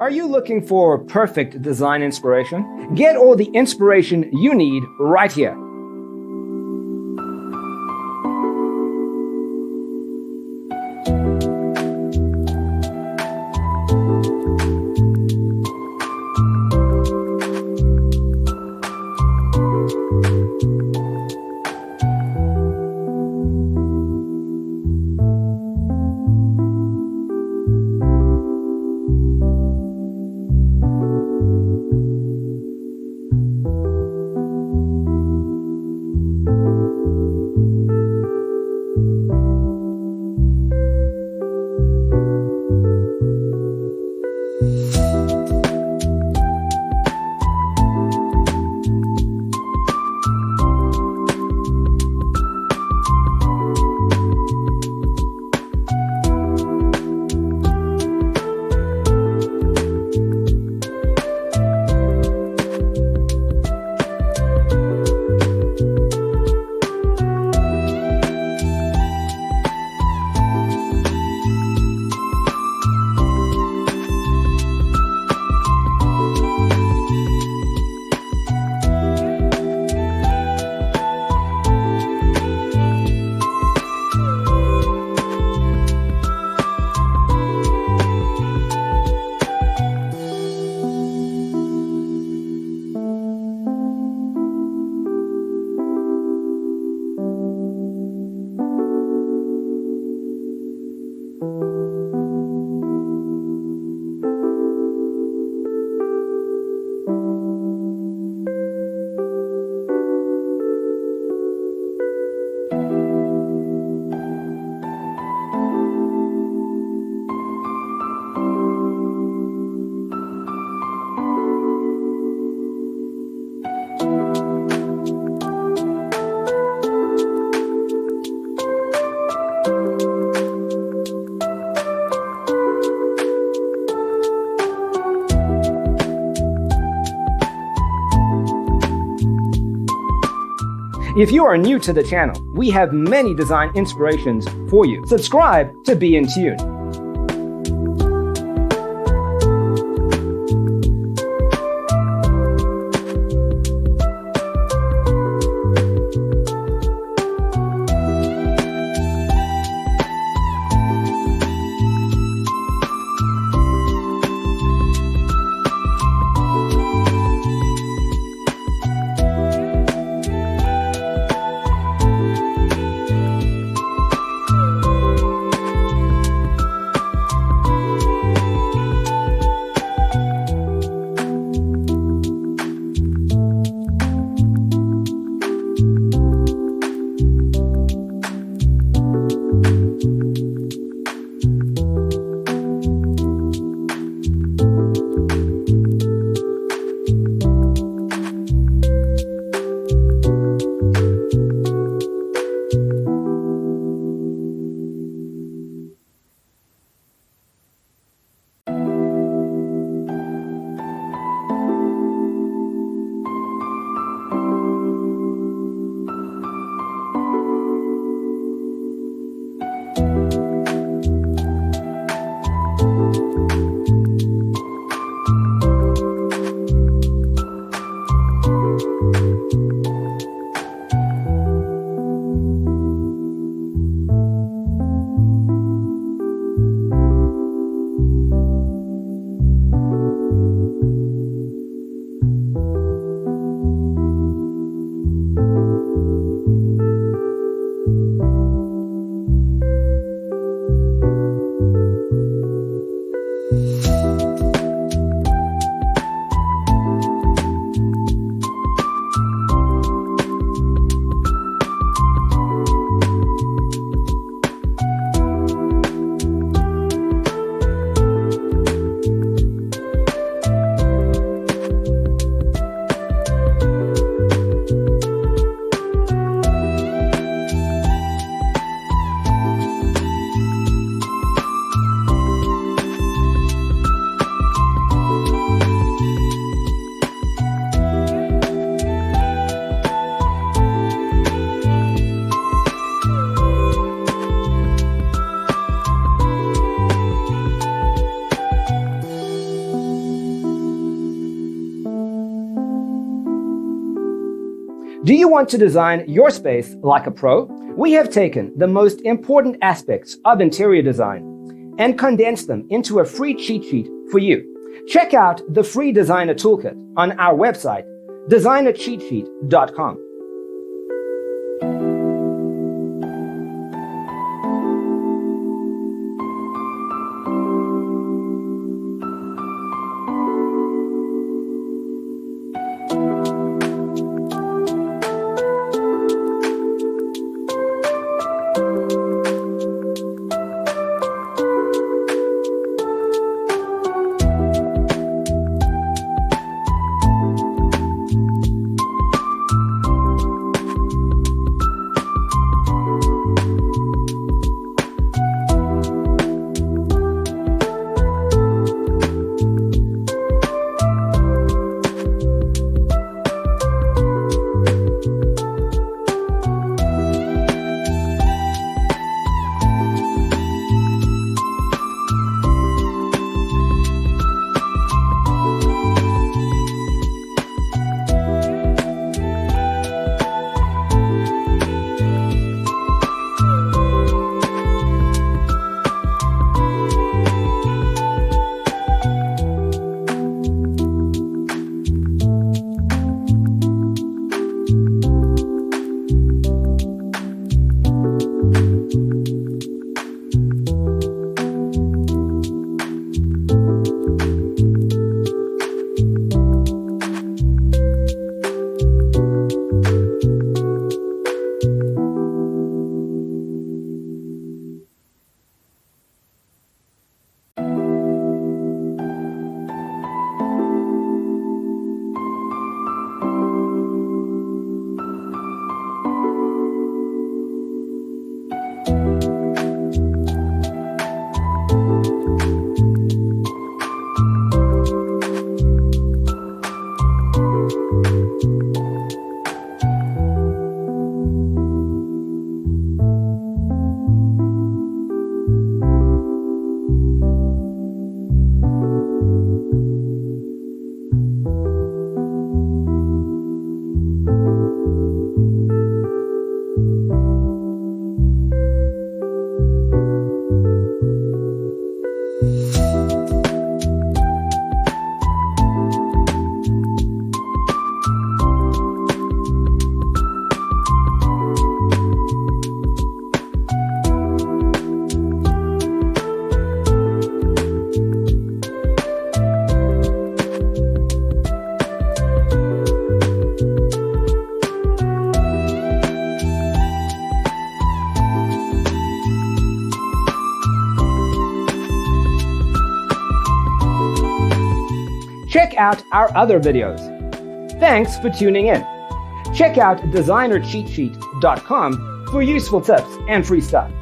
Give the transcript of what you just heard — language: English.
Are you looking for perfect design inspiration? Get all the inspiration you need right here. If you are new to the channel, we have many design inspirations for you. Subscribe to be in tune. Do you want to design your space like a pro? We have taken the most important aspects of interior design and condensed them into a free cheat sheet for you. Check out the free designer toolkit on our website, designercheatsheet.com. Check out our other videos. Thanks for tuning in. Check out designercheatsheet.com for useful tips and free stuff.